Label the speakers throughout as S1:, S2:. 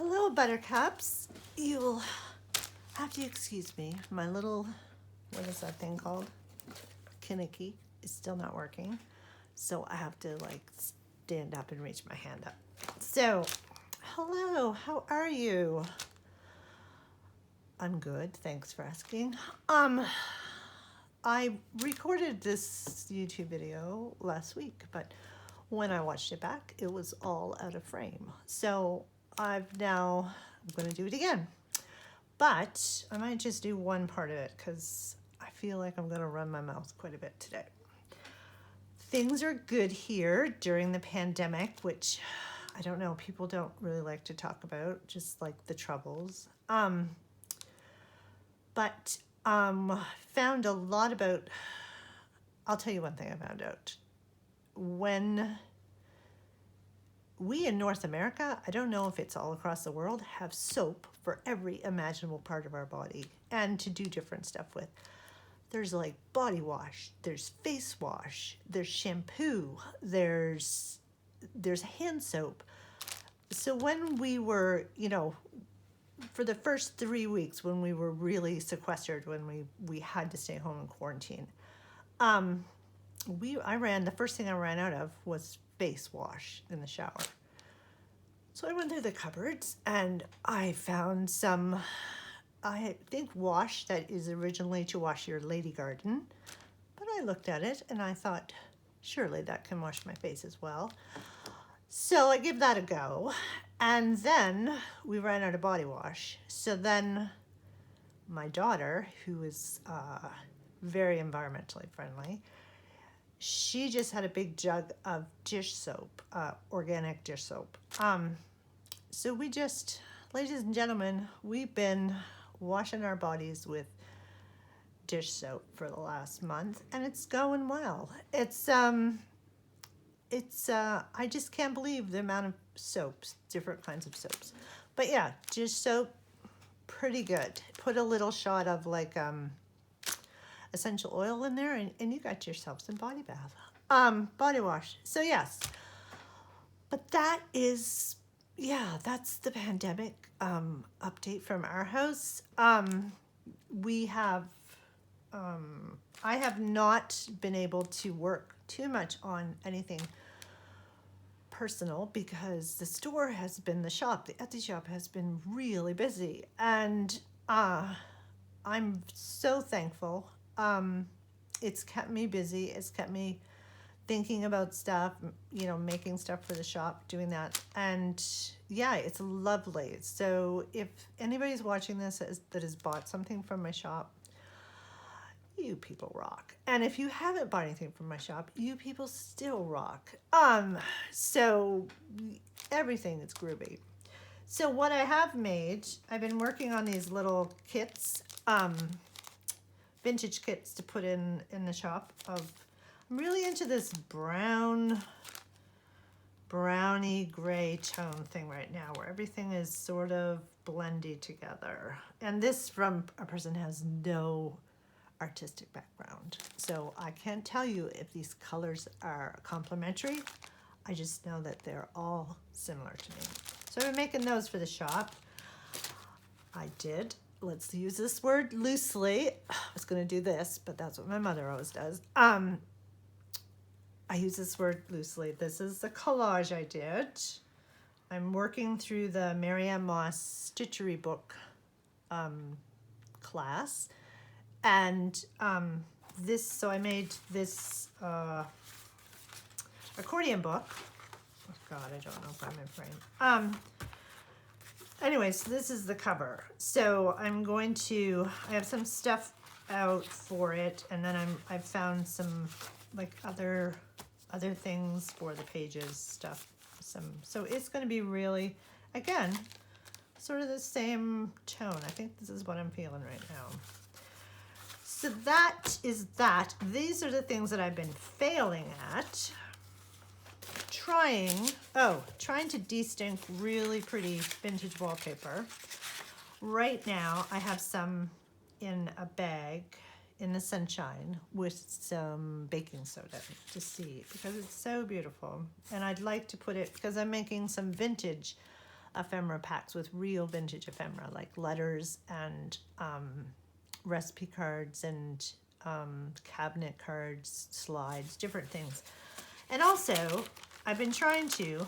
S1: Hello, buttercups. You'll have to excuse me. My little, what is that thing called? Kinnicky is still not working. So I have to like stand up and reach my hand up. So, hello, how are you? I'm good, thanks for asking. I recorded this YouTube video last week, but when I watched it back, it was all out of frame. So I'm going to do it again. But I might just do one part of it because I feel like I'm going to run my mouth quite a bit today. Things are good here during the pandemic, which I don't know, people don't really like to talk about, just like the troubles. But found a lot about, I'll tell you one thing I found out. When we in North America, I don't know if it's all across the world, have soap for every imaginable part of our body and to do different stuff with. There's like body wash, there's face wash, there's shampoo, there's hand soap. So when we were, for the first 3 weeks when we were really sequestered, when we had to stay home in quarantine, the first thing I ran out of was face wash in the shower. So I went through the cupboards and I found some, I think, wash that is originally to wash your lady garden. But I looked at it and I thought, surely that can wash my face as well. So I gave that a go. And then we ran out of body wash. So then my daughter, who is very environmentally friendly, she just had a big jug of dish soap, organic dish soap. So we just, ladies and gentlemen, we've been washing our bodies with dish soap for the last month, and it's going well. I just can't believe the amount of soaps, different kinds of soaps. But yeah, dish soap, pretty good. Put a little shot of like essential oil in there, and you got yourself some body bath. Body wash. So yes. But that's the pandemic update from our house. I have not been able to work too much on anything personal because the Etsy shop has been really busy, and I'm so thankful. It's kept me busy. It's kept me thinking about stuff, making stuff for the shop, doing that. And yeah, it's lovely. So if anybody's watching this that has bought something from my shop, you people rock. And if you haven't bought anything from my shop, you people still rock. So everything is groovy. So what I have made, I've been working on these little kits, vintage kits to put in the shop. I'm really into this browny gray tone thing right now, where everything is sort of blendy together. And this from a person who has no artistic background. So I can't tell you if these colors are complementary. I just know that they're all similar to me. So I've been making those for the shop. Let's use this word loosely. I was going to do this, but that's what my mother always does. I use this word loosely. This is the collage I did. I'm working through the Marianne Moss Stitchery book class. And so I made this accordion book. Oh God, I don't know if I'm in frame. Anyways, so this is the cover. So I have some stuff out for it, and then I've found some like other things for the pages stuff. So it's going to be really, again, sort of the same tone. I think this is what I'm feeling right now. So that is that. These are the things that I've been failing at. Trying to de-stink really pretty vintage wallpaper. Right now, I have some in a bag in the sunshine with some baking soda to see, because it's so beautiful. And I'd like to put it, because I'm making some vintage ephemera packs with real vintage ephemera, like letters and recipe cards and cabinet cards, slides, different things. And also, I've been trying to,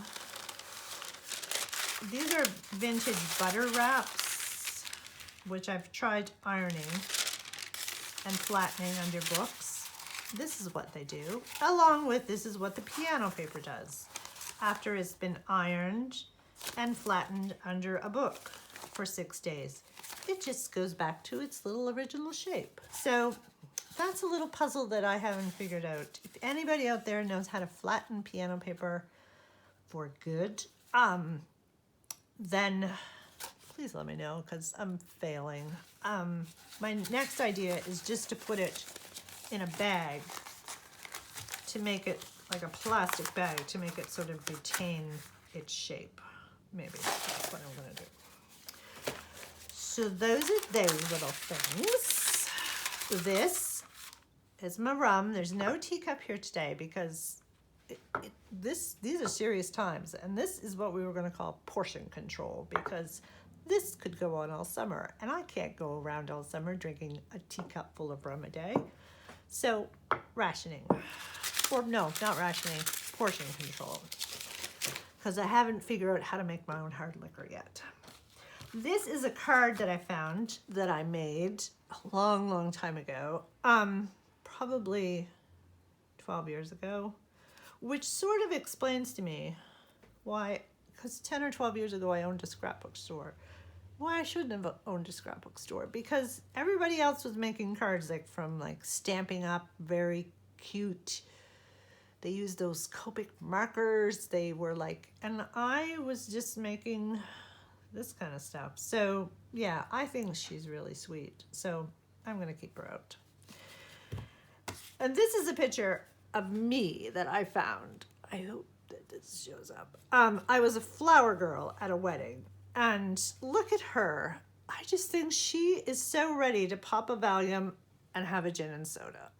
S1: these are vintage butter wraps, which I've tried ironing and flattening under books. This is what they do, along with this is what the piano paper does after it's been ironed and flattened under a book for 6 days. It just goes back to its little original shape. So that's a little puzzle that I haven't figured out. If anybody out there knows how to flatten piano paper for good, then please let me know, because I'm failing. My next idea is just to put it in a bag, to make it like a plastic bag, to make it sort of retain its shape. Maybe that's what I'm gonna do. So those are those little things. This is my rum. There's no teacup here today because these are serious times, and this is what we were going to call portion control, because this could go on all summer, and I can't go around all summer drinking a teacup full of rum a day. So rationing, or no, not rationing, portion control, because I haven't figured out how to make my own hard liquor yet. This is a card that I found that I made a long time ago, probably 12 years ago, which sort of explains to me why, because 10 or 12 years ago I owned a scrapbook store, why I shouldn't have owned a scrapbook store, because everybody else was making cards from Stampin' Up, very cute. They used those Copic markers. They were and I was just making this kind of stuff. So yeah, I think she's really sweet. So I'm gonna keep her out. And this is a picture of me that I found. I hope that this shows up. I was a flower girl at a wedding, and look at her. I just think she is so ready to pop a Valium and have a gin and soda,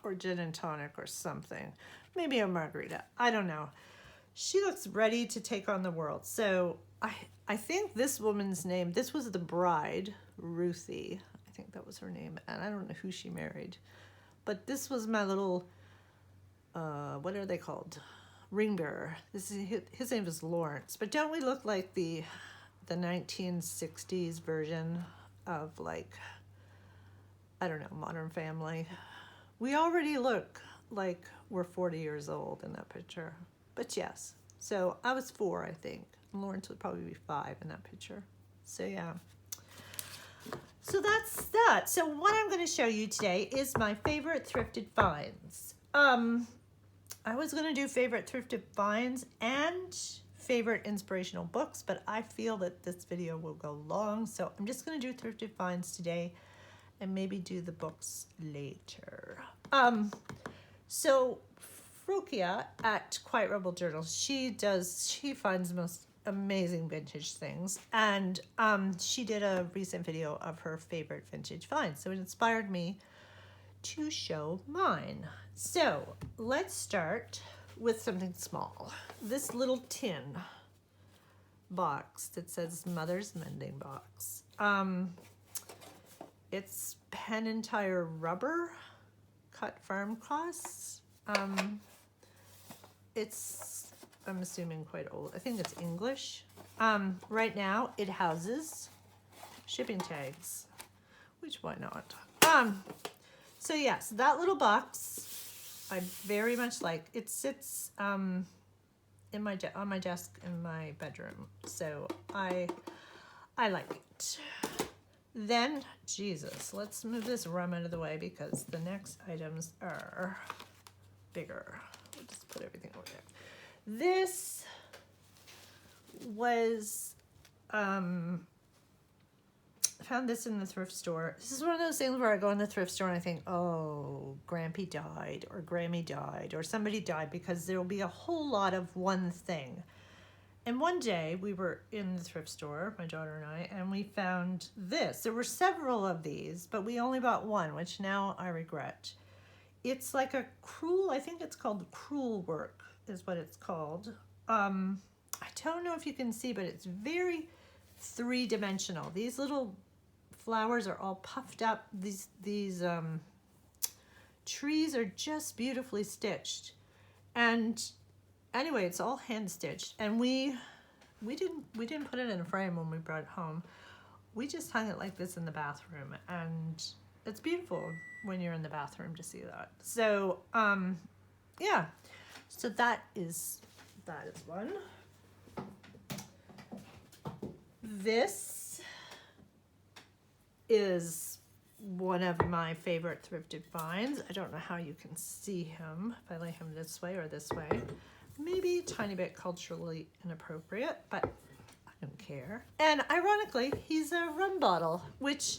S1: or gin and tonic or something. Maybe a margarita, I don't know. She looks ready to take on the world. So I think this woman's name, this was the bride, Ruthie, I think that was her name, and I don't know who she married. But this was my little, what are they called? Ring bearer. His name is Lawrence. But don't we look like the 1960s version of I don't know, Modern Family? We already look like we're 40 years old in that picture. But yes, so I was 4, I think. Lawrence would probably be 5 in that picture. So yeah. So that's that. So what I'm going to show you today is my favorite thrifted finds. I was going to do favorite thrifted finds and favorite inspirational books, but I feel that this video will go long, so I'm just going to do thrifted finds today and maybe do the books later. So Frukia at Quiet Rebel Journal, she finds the most amazing vintage things, and she did a recent video of her favorite vintage finds, so it inspired me to show mine. So let's start with something small. This little tin box that says Mother's Mending Box. It's pen and tire rubber, cut farm costs. It's, I'm assuming, quite old. I think it's English. Right now it houses shipping tags, which why not? So yes, that little box I very much like. It sits in on my desk in my bedroom, so I like it. Then, Jesus, let's move this rum out of the way because the next items are bigger. We'll just put everything over there. This was, I found this in the thrift store. This is one of those things where I go in the thrift store and I think, oh, Grampy died or Grammy died or somebody died, because there will be a whole lot of one thing. And one day we were in the thrift store, my daughter and I, and we found this. There were several of these, but we only bought one, which now I regret. It's like a crewel, I think it's called crewel work is what it's called. I don't know if you can see, but it's very three-dimensional. These little flowers are all puffed up. These trees are just beautifully stitched. And anyway, it's all hand stitched. And we didn't put it in a frame when we brought it home. We just hung it like this in the bathroom, and it's beautiful when you're in the bathroom to see that. So yeah, so that is one. This is one of my favorite thrifted finds. I don't know how you can see him, if I lay him this way or this way. Maybe a tiny bit culturally inappropriate, but I don't care. And ironically, he's a rum bottle, which,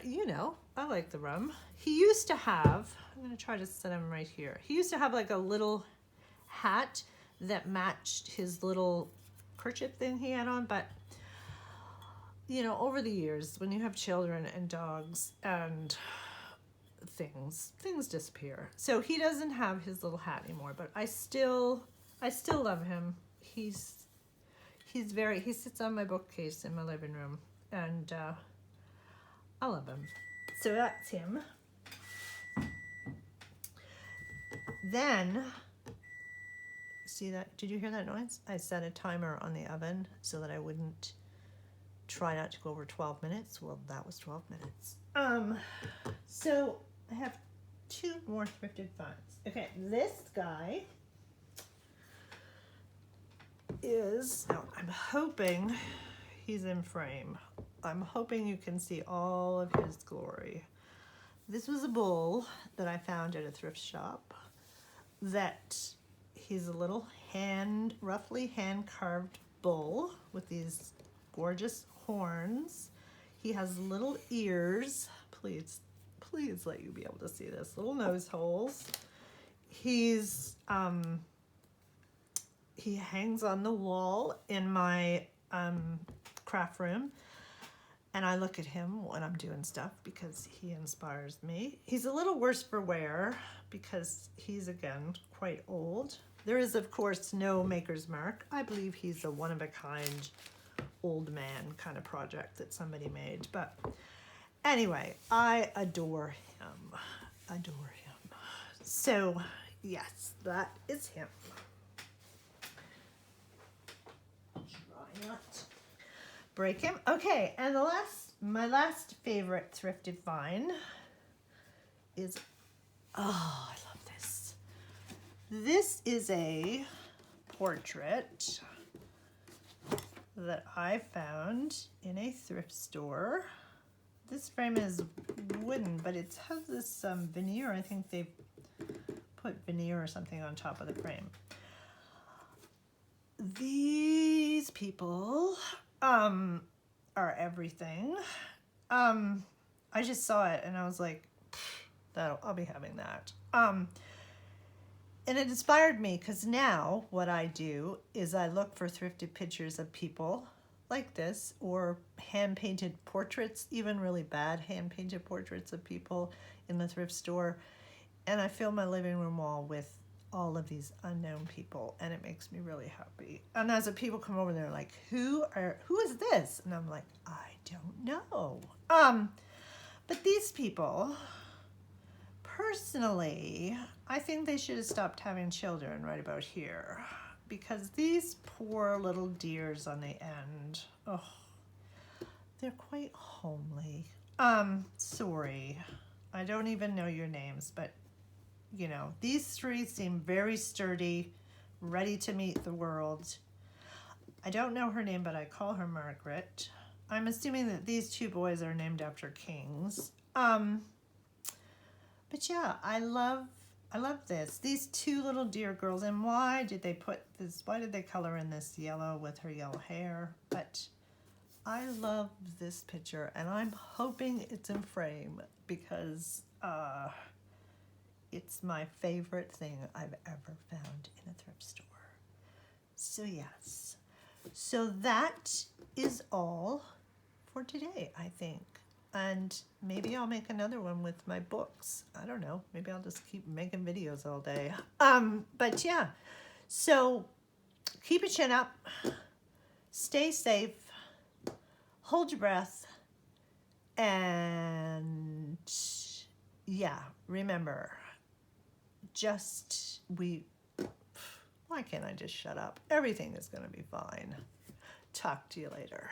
S1: you know, I like the rum. He used to have, I'm gonna try to set him right here. He used to have like a little hat that matched his little kerchief thing he had on, but you know, over the years, when you have children and dogs and things disappear. So he doesn't have his little hat anymore, but I still love him. He sits on my bookcase in my living room, and I love him. So that's him. Then, see that? Did you hear that noise? I set a timer on the oven so that I wouldn't try not to go over 12 minutes. Well, that was 12 minutes. So I have two more thrifted finds. Okay, this guy is, now I'm hoping he's in frame. I'm hoping you can see all of his glory. This was a bowl that I found at a thrift shop that he's a little roughly hand carved bowl with these gorgeous horns. He has little ears. Please let you be able to see this. Little nose holes. He hangs on the wall in my craft room, and I look at him when I'm doing stuff because he inspires me. He's a little worse for wear because he's, again, quite old. There is, of course, no maker's mark. I believe he's a one-of-a-kind old man kind of project that somebody made. But anyway, I adore him. So, yes, that is him. Try not to break him. Okay, and my last favorite thrifted find is, oh, I love this. This is a portrait that I found in a thrift store. This frame is wooden, but it has this veneer. I think they've put veneer or something on top of the frame. These people are everything. I just saw it and I was like, I'll be having that. And it inspired me because now what I do is I look for thrifted pictures of people like this, or hand-painted portraits, even really bad hand-painted portraits of people in the thrift store. And I fill my living room wall with all of these unknown people, and it makes me really happy. And as the people come over, they're like, who is this? And I'm like, I don't know. But these people, personally, I think they should have stopped having children right about here, because these poor little deers on the end, oh, they're quite homely. Sorry, I don't even know your names, but you know, these three seem very sturdy, ready to meet the world. I don't know her name, but I call her Margaret. I'm assuming that these two boys are named after kings. But yeah, I love this. These two little deer girls, and why did they color in this yellow with her yellow hair? But I love this picture, and I'm hoping it's in frame because it's my favorite thing I've ever found in a thrift store. So yes, so that is all for today, I think. And maybe I'll make another one with my books. I don't know. Maybe I'll just keep making videos all day. But yeah, so keep your chin up, stay safe, hold your breath, and yeah, remember, why can't I just shut up? Everything is going to be fine. Talk to you later.